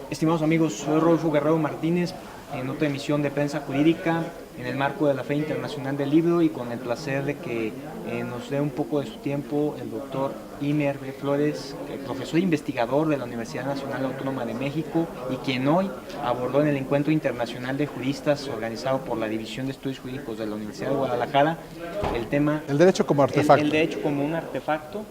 Estimados amigos, soy Rodolfo Guerrero Martínez en otra emisión de Prensa Jurídica en el marco de la Feria Internacional del Libro y con el placer de que nos dé un poco de su tiempo el doctor Imer B. Flores, profesor e investigador de la Universidad Nacional Autónoma de México y quien hoy abordó en el Encuentro Internacional de Juristas organizado por la División de Estudios Jurídicos de la Universidad de Guadalajara el tema... El derecho como artefacto. El derecho como un artefacto,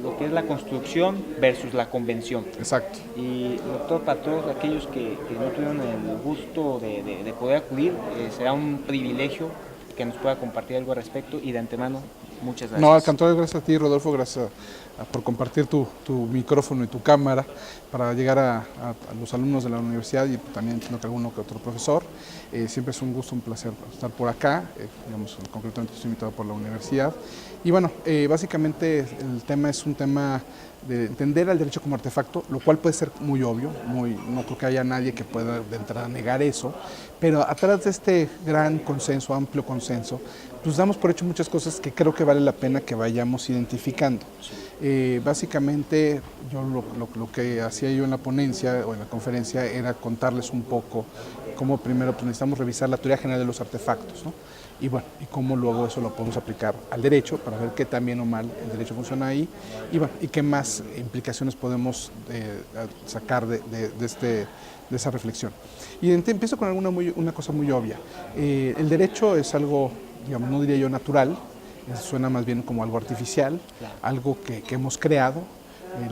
lo que es la construcción versus la convención. Exacto. Y doctor, para todos aquellos que no tuvieron el gusto de poder acudir, será un privilegio que nos pueda compartir algo al respecto y de antemano, muchas gracias. No, al contrario, gracias a ti, Rodolfo, gracias por compartir tu micrófono y tu cámara para llegar a los alumnos de la universidad y también entiendo que alguno que otro profesor. Siempre es un gusto, un placer estar por acá, digamos, concretamente estoy invitado por la universidad. Y bueno, básicamente el tema es un tema de entender al derecho como artefacto, lo cual puede ser muy obvio, no creo que haya nadie que pueda de entrada negar eso, pero atrás de este gran consenso, amplio consenso, pues damos por hecho muchas cosas que creo que vale la pena que vayamos identificando. Básicamente, yo lo que hacía yo en la ponencia o en la conferencia era contarles un poco cómo primero pues, necesitamos revisar la teoría general de los artefactos, ¿no? Y bueno, y cómo luego eso lo podemos aplicar al derecho para ver qué tan bien o mal el derecho funciona ahí y bueno, y qué más implicaciones podemos sacar de esa reflexión. Y empiezo con una cosa muy obvia. El derecho es algo, digamos, no diría yo natural, suena más bien como algo artificial, algo que hemos creado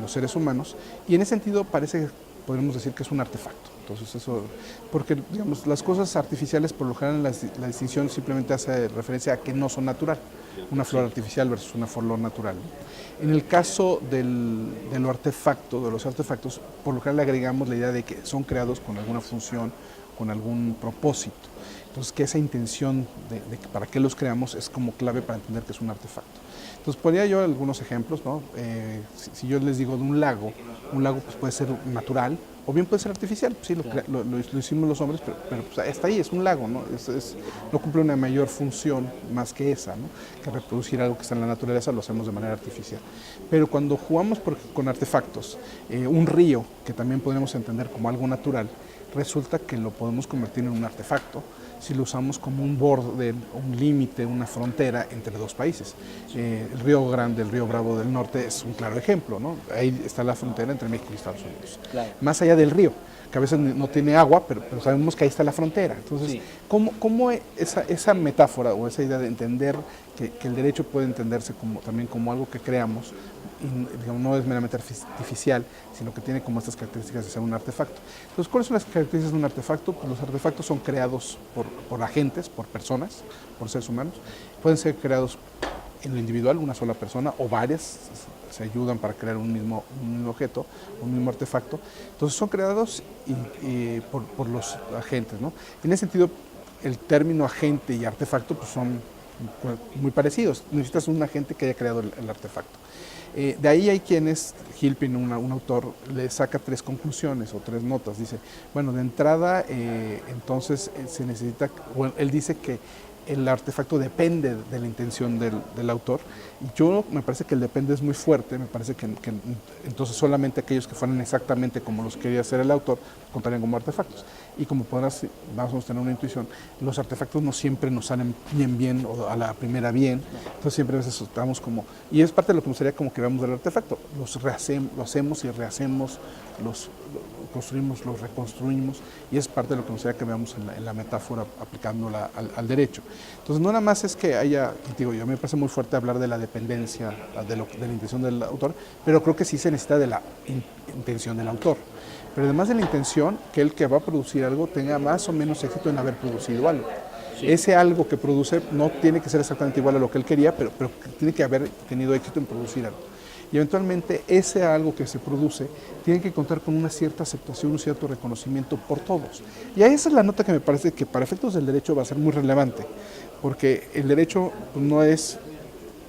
los seres humanos, y en ese sentido podríamos decir que es un artefacto. Entonces eso, porque digamos, las cosas artificiales por lo general la distinción simplemente hace referencia a que no son natural, una flor artificial versus una flor natural. En el caso de los artefactos, por lo general le agregamos la idea de que son creados con alguna función, con algún propósito. Entonces, que esa intención de para qué los creamos es como clave para entender que es un artefacto. Entonces, ponía yo algunos ejemplos, ¿no? Si yo les digo de un lago pues puede ser natural o bien puede ser artificial. Pues sí, lo hicimos los hombres, pero pues hasta ahí es un lago, ¿no? No cumple una mayor función más que esa, ¿no? Que reproducir algo que está en la naturaleza lo hacemos de manera artificial. Pero cuando jugamos con artefactos, un río, que también podemos entender como algo natural, resulta que lo podemos convertir en un artefacto si lo usamos como un borde, un límite, una frontera entre dos países. El Río Grande, el Río Bravo del Norte es un claro ejemplo, ¿no? Ahí está la frontera entre México y Estados Unidos. Claro. Más allá del río, que a veces no tiene agua, pero sabemos que ahí está la frontera. Entonces, sí. ¿Cómo esa metáfora o esa idea de entender que el derecho puede entenderse también como algo que creamos, y, digamos, no es meramente artificial, sino que tiene como estas características de ser un artefacto? Entonces, ¿cuáles son las características de un artefacto? Pues los artefactos son creados por agentes, por personas, por seres humanos. Pueden ser creados en lo individual, una sola persona o varias, se ayudan para crear un mismo objeto, un mismo artefacto. Entonces son creados por los agentes, ¿no? En ese sentido, el término agente y artefacto pues son muy parecidos. Necesitas un agente que haya creado el artefacto. De ahí hay quienes, Gilpin, un autor, le saca 3 conclusiones o 3 notas. Dice, bueno, de entrada, entonces se necesita, bueno, él dice que el artefacto depende de la intención del autor. Y yo me parece que el depende es muy fuerte, me parece que entonces solamente aquellos que fueran exactamente como los quería hacer el autor contarían como artefactos. Y como podrás, vamos a tener una intuición, los artefactos no siempre nos salen bien o a la primera bien, entonces siempre a veces estamos como, y es parte de lo que me gustaría como que veamos del artefacto, lo hacemos y rehacemos, los construimos, los reconstruimos, y es parte de lo que me gustaría que veamos en la metáfora aplicándola al derecho. Entonces no nada más es que haya, y digo, yo me parece muy fuerte hablar de la dependencia, de la intención del autor, pero creo que sí se necesita de la intención del autor. Pero además de la intención, que el que va a producir algo tenga más o menos éxito en haber producido algo. Sí. Ese algo que produce no tiene que ser exactamente igual a lo que él quería, pero tiene que haber tenido éxito en producir algo. Y eventualmente ese algo que se produce tiene que contar con una cierta aceptación, un cierto reconocimiento por todos. Y ahí esa es la nota que me parece que para efectos del derecho va a ser muy relevante, porque el derecho no es,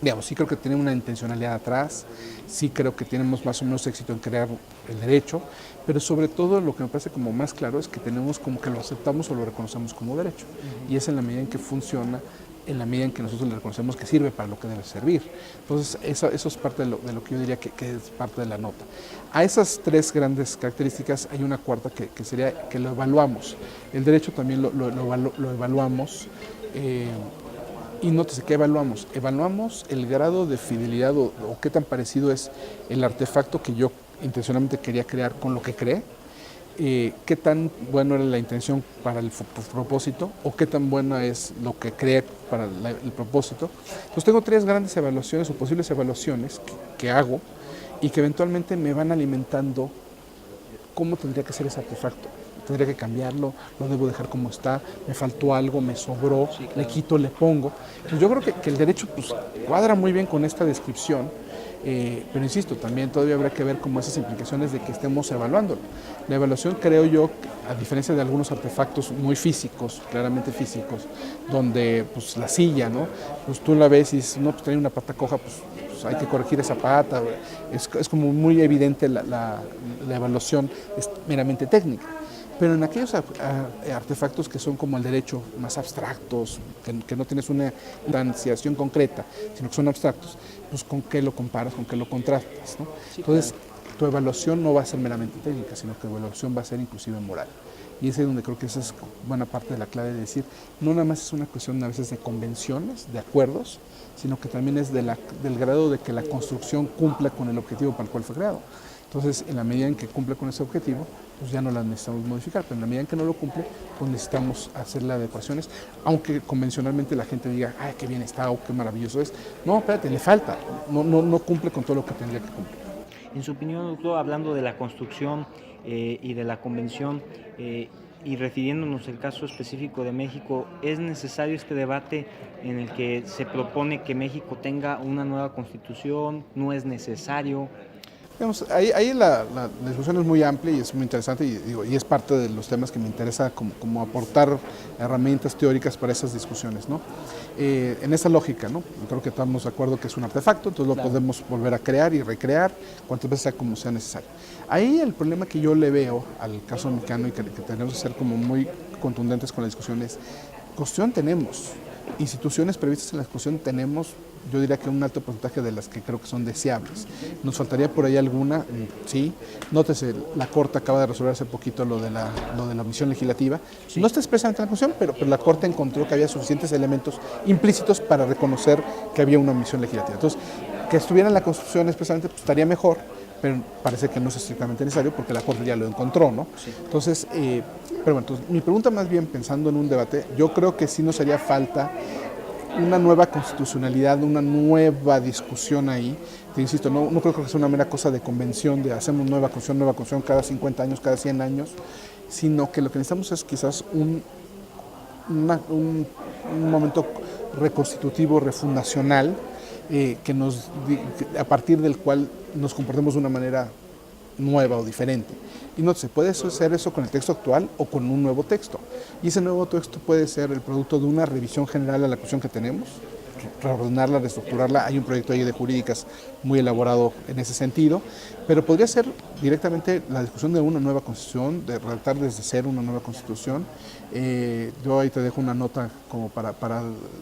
digamos, sí creo que tiene una intencionalidad atrás, sí creo que tenemos más o menos éxito en crear el derecho, pero sobre todo lo que me parece como más claro es que tenemos como que lo aceptamos o lo reconocemos como derecho. Y es en la medida en que funciona en la medida en que nosotros le reconocemos que sirve para lo que debe servir. Entonces, eso es parte de lo que yo diría que es parte de la nota. A esas tres grandes características hay una cuarta que sería que lo evaluamos. El derecho también lo evaluamos. Y nótese, ¿qué evaluamos? Evaluamos el grado de fidelidad o qué tan parecido es el artefacto que yo intencionalmente quería crear con lo que creé, qué tan bueno era la intención para el propósito o qué tan buena es lo que creé para el propósito. Entonces tengo tres grandes evaluaciones o posibles evaluaciones que hago y que eventualmente me van alimentando cómo tendría que ser ese artefacto. Tendría que cambiarlo, lo debo dejar como está, me faltó algo, me sobró, sí, claro, le quito, le pongo. Entonces yo creo que el derecho pues, cuadra muy bien con esta descripción, pero insisto, también todavía habrá que ver como esas implicaciones de que estemos evaluándolo. La evaluación, creo yo, a diferencia de algunos artefactos muy físicos, claramente físicos, donde pues la silla, ¿no? Pues tú la ves y dices, no, pues trae una pata coja, pues hay que corregir esa pata, es como muy evidente la evaluación es meramente técnica. Pero en aquellos artefactos que son como el derecho más abstractos, que no tienes una enunciación concreta, sino que son abstractos, pues con qué lo comparas, con qué lo contrastas, ¿no? Sí, entonces, claro, tu evaluación no va a ser meramente técnica, sino que tu evaluación va a ser inclusive moral. Y ese es donde creo que esa es buena parte de la clave de decir, no nada más es una cuestión a veces de convenciones, de acuerdos, sino que también es del grado de que la construcción cumpla con el objetivo para el cual fue creado. Entonces, en la medida en que cumple con ese objetivo, pues ya no la necesitamos modificar, pero en la medida en que no lo cumple, pues necesitamos hacerle adecuaciones, aunque convencionalmente la gente diga, ay, qué bien está, o qué maravilloso es. No, espérate, le falta, no cumple con todo lo que tendría que cumplir. En su opinión, doctor, hablando de la construcción y de la convención, y refiriéndonos al caso específico de México, ¿es necesario este debate en el que se propone que México tenga una nueva constitución? ¿No es necesario? Digamos, ahí la discusión es muy amplia y es muy interesante y es parte de los temas que me interesa como aportar herramientas teóricas para esas discusiones, ¿no? En esa lógica, ¿no? Creo que estamos de acuerdo que es un artefacto, entonces lo podemos volver a crear y recrear cuantas veces sea como sea necesario. Ahí el problema que yo le veo al caso mexicano y que tenemos que ser como muy contundentes con la discusión es, Constitución tenemos, instituciones previstas en la Constitución tenemos, yo diría que un alto porcentaje de las que creo que son deseables. ¿Nos faltaría por ahí alguna? Sí. Nótese, la Corte acaba de resolver hace poquito lo de la omisión legislativa. Sí. No está expresamente en la Constitución, pero la Corte encontró que había suficientes elementos implícitos para reconocer que había una omisión legislativa. Entonces, que estuviera en la Constitución expresamente pues, estaría mejor, pero parece que no es estrictamente necesario porque la Corte ya lo encontró, ¿no? Sí. Entonces, pero bueno, entonces, mi pregunta más bien pensando en un debate, yo creo que sí nos haría falta una nueva constitucionalidad, una nueva discusión ahí. Te insisto, no creo que sea una mera cosa de convención, de hacemos nueva constitución cada 50 años, cada 100 años, sino que lo que necesitamos es quizás un momento reconstitutivo, refundacional, a partir del cual nos comportemos de una manera nueva o diferente. Y no se puede hacer eso con el texto actual o con un nuevo texto. Y ese nuevo texto puede ser el producto de una revisión general a la Constitución que tenemos, reordenarla, reestructurarla. Hay un proyecto ahí de jurídicas muy elaborado en ese sentido, pero podría ser directamente la discusión de una nueva Constitución, de redactar desde cero una nueva Constitución. Yo ahí te dejo una nota como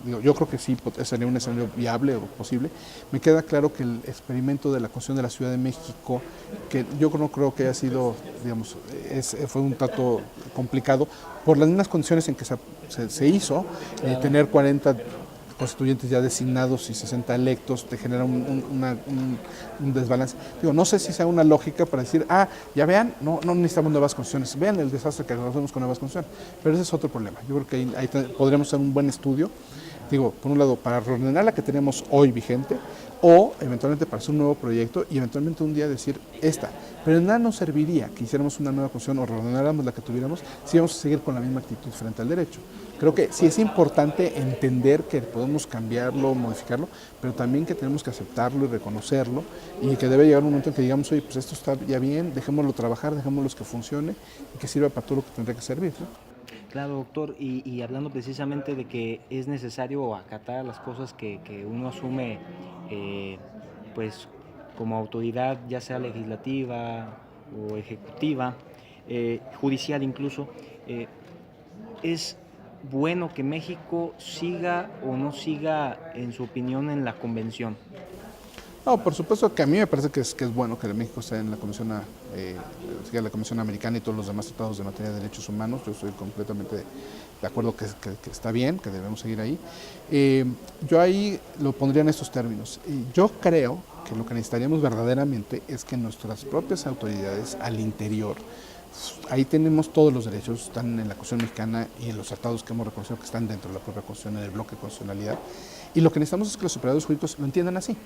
digo, yo creo que sí sería un escenario viable o posible. Me queda claro que el experimento de la Constitución de la Ciudad de México, que yo no creo que haya sido, digamos, fue un tanto complicado por las mismas condiciones en que se hizo, tener 40 constituyentes ya designados y 60 electos te genera un desbalance. Digo, no sé si sea una lógica para decir, ya vean, no necesitamos nuevas constituciones, vean el desastre que hacemos con nuevas constituciones, pero ese es otro problema. Yo creo que ahí podríamos hacer un buen estudio, digo, por un lado, para reordenar la que tenemos hoy vigente, o eventualmente para hacer un nuevo proyecto y eventualmente un día decir esta. Pero nada nos serviría que hiciéramos una nueva constitución o reordenáramos la que tuviéramos si íbamos a seguir con la misma actitud frente al derecho. Creo que sí es importante entender que podemos cambiarlo, modificarlo, pero también que tenemos que aceptarlo y reconocerlo y que debe llegar un momento en que digamos, oye, pues esto está ya bien, dejémoslo trabajar, dejémoslo que funcione y que sirva para todo lo que tendría que servir, ¿no? Claro, doctor, y hablando precisamente de que es necesario acatar las cosas que uno asume, pues como autoridad, ya sea legislativa o ejecutiva, judicial incluso, es bueno que México siga o no siga, en su opinión, en la convención? No, por supuesto que a mí me parece que es bueno que México esté en la siga la Convención Americana y todos los demás tratados de materia de derechos humanos. Yo estoy completamente de acuerdo que está bien, que debemos seguir ahí. Yo ahí lo pondría en estos términos. Yo creo que lo que necesitaríamos verdaderamente es que nuestras propias autoridades al interior, ahí tenemos todos los derechos, están en la Constitución mexicana y en los tratados que hemos reconocido que están dentro de la propia Constitución, en el bloque de constitucionalidad, y lo que necesitamos es que los operadores jurídicos lo entiendan así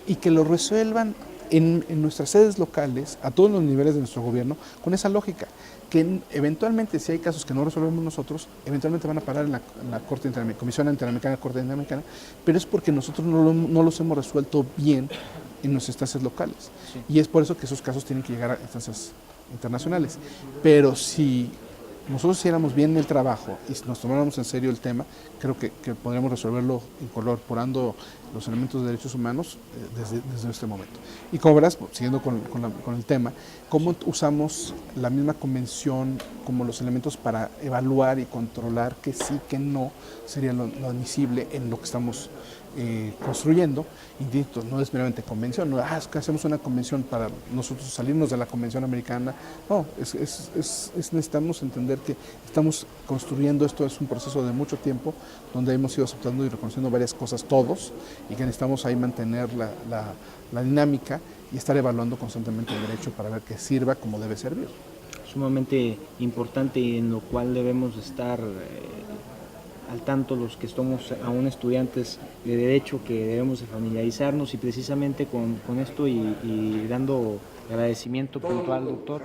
y que lo resuelvan en nuestras sedes locales, a todos los niveles de nuestro gobierno, con esa lógica, que eventualmente, si hay casos que no resolvemos nosotros, eventualmente van a parar en la Corte Interamericana, Comisión Interamericana, Corte Interamericana, pero es porque nosotros no los hemos resuelto bien en nuestras instancias locales. Sí. Y es por eso que esos casos tienen que llegar a instancias internacionales. Pero si nosotros hiciéramos bien el trabajo y nos tomáramos en serio el tema, creo que podríamos resolverlo incorporando los elementos de derechos humanos desde este momento. Y como verás, siguiendo con el tema, cómo usamos la misma convención como los elementos para evaluar y controlar que sí, que no sería lo admisible en lo que estamos construyendo. Insisto, no es meramente convención, no es que hacemos una convención para nosotros salirnos de la convención americana, no, necesitamos entender que estamos construyendo, esto es un proceso de mucho tiempo, donde hemos ido aceptando y reconociendo varias cosas todos, y que necesitamos ahí mantener la dinámica y estar evaluando constantemente el derecho para ver que sirva como debe servir. Sumamente importante y en lo cual debemos estar al tanto los que somos aún estudiantes de Derecho, que debemos de familiarizarnos, y precisamente con esto y dando agradecimiento puntual, doctor,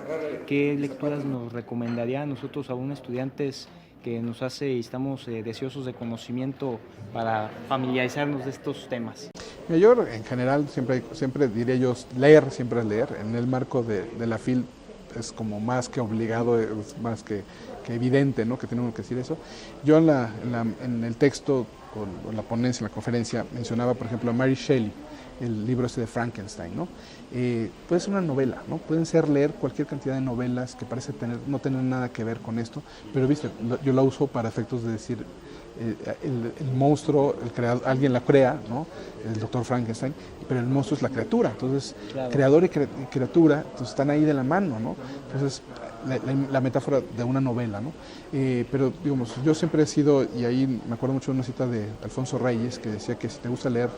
¿qué lecturas nos recomendaría a nosotros, aún estudiantes, que nos hace y estamos deseosos de conocimiento para familiarizarnos de estos temas? Yo en general siempre diría yo, leer siempre es leer. En el marco de la FIL es como más que obligado, es más que evidente, ¿no?, que tenemos que decir eso. Yo en el texto, o la ponencia, en la conferencia, mencionaba, por ejemplo, a Mary Shelley, el libro de Frankenstein, ¿no? Puede ser una novela, ¿no? Pueden leer cualquier cantidad de novelas que parece no tener nada que ver con esto, pero viste, yo la uso para efectos de decir, el monstruo, alguien la crea, ¿no?, el doctor Frankenstein, pero el monstruo es la criatura. Entonces, claro, creador y criatura, entonces, están ahí de la mano, ¿no? Entonces, la metáfora de una novela, ¿no? Pero, digamos, yo siempre he sido, y ahí me acuerdo mucho de una cita de Alfonso Reyes, que decía que si te gusta leer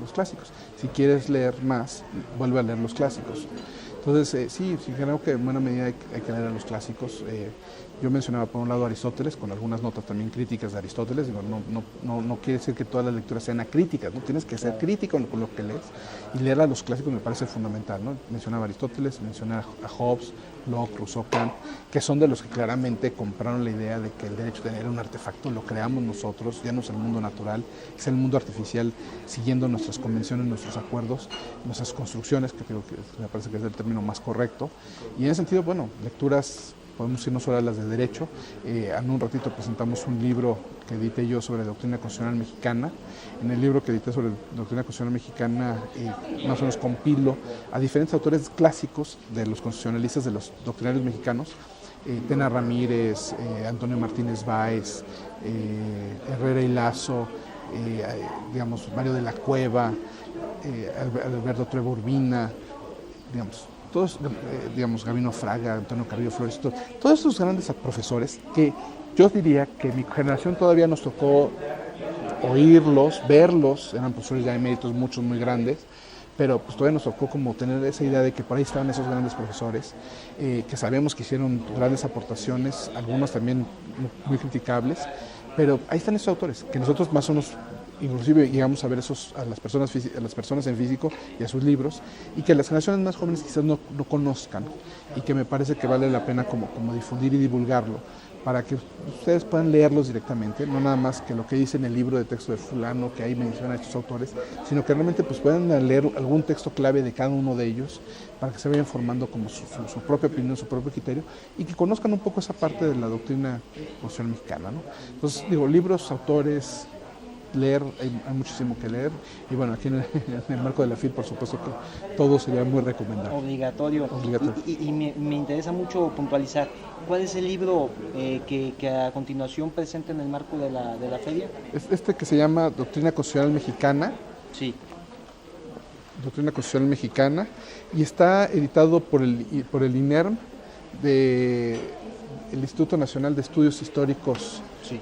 los clásicos. Si quieres leer más, vuelve a leer los clásicos. Entonces, sí, creo que en buena medida hay que leer a los clásicos. Yo mencionaba por un lado a Aristóteles, con algunas notas también críticas de Aristóteles. Digo, no quiere decir que todas las lecturas sean críticas, ¿no? Tienes que ser crítico con lo que lees, y leer a los clásicos me parece fundamental, ¿no? Mencionaba a Aristóteles, mencionaba a Hobbes, Locke, Rousseau, Kant, que son de los que claramente compraron la idea de que el derecho de tener un artefacto lo creamos nosotros, ya no es el mundo natural, es el mundo artificial, siguiendo nuestras convenciones, nuestros acuerdos, nuestras construcciones, que creo que me parece que es el término más correcto. Y en ese sentido, bueno, lecturas, podemos irnos ahora a las de derecho. En un ratito presentamos un libro que edité yo sobre doctrina constitucional mexicana. En el libro que edité sobre doctrina constitucional mexicana, más o menos compilo a diferentes autores clásicos de los constitucionalistas, de los doctrinarios mexicanos, Tena Ramírez, Antonio Martínez Báez, Herrera y Lazo, digamos, Mario de la Cueva, Alberto Trueba Urbina, digamos, todos, digamos, Gabino Fraga, Antonio Carrillo Flores, todos estos grandes profesores que yo diría que mi generación todavía nos tocó oírlos, verlos, eran profesores ya eméritos, muchos muy grandes, pero pues todavía nos tocó como tener esa idea de que por ahí estaban esos grandes profesores, que sabemos que hicieron grandes aportaciones, algunos también muy criticables, pero ahí están esos autores, que nosotros más o menos inclusive llegamos a ver a las personas en físico y a sus libros, y que las generaciones más jóvenes quizás no conozcan, y que me parece que vale la pena como difundir y divulgarlo, para que ustedes puedan leerlos directamente, no nada más que lo que dice en el libro de texto de fulano, que ahí menciona a estos autores, sino que realmente pues puedan leer algún texto clave de cada uno de ellos, para que se vayan formando como su propia opinión, su propio criterio, y que conozcan un poco esa parte de la doctrina constitucional mexicana, ¿no? Entonces, digo, libros, autores, leer, hay muchísimo que leer, y bueno, aquí en el marco de la FIL, por supuesto que todo sería muy recomendable. Obligatorio. Y me interesa mucho puntualizar, ¿cuál es el libro que a continuación presenta en el marco de la feria? Este que se llama Doctrina Constitucional Mexicana. Sí. Doctrina Constitucional Mexicana, y está editado por el INERM, el Instituto Nacional de Estudios Históricos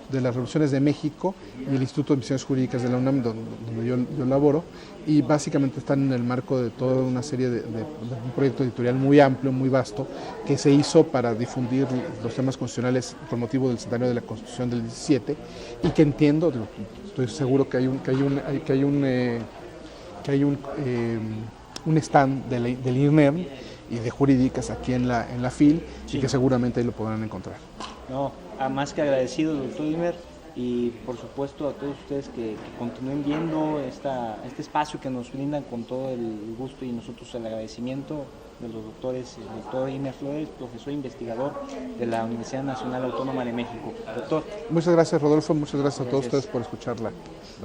de las Revoluciones de México, y el Instituto de Misiones Jurídicas de la UNAM, donde yo laboro, y básicamente están en el marco de toda una serie de un proyecto editorial muy amplio, muy vasto, que se hizo para difundir los temas constitucionales con motivo del centenario de la Constitución del 17, y que entiendo, estoy seguro que hay un stand del INERM y de jurídicas aquí en la FIL, y que seguramente ahí lo podrán encontrar. No, más que agradecido, doctor Imer, y por supuesto a todos ustedes que continúen viendo este espacio que nos brindan con todo el gusto, y nosotros el agradecimiento de los doctores, el doctor Imer Flores, profesor investigador de la Universidad Nacional Autónoma de México. Doctor. Muchas gracias, Rodolfo, muchas gracias a todos ustedes por escuchar la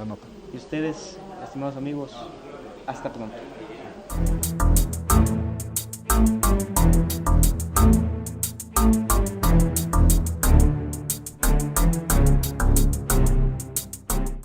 nota. Y ustedes, estimados amigos, hasta pronto.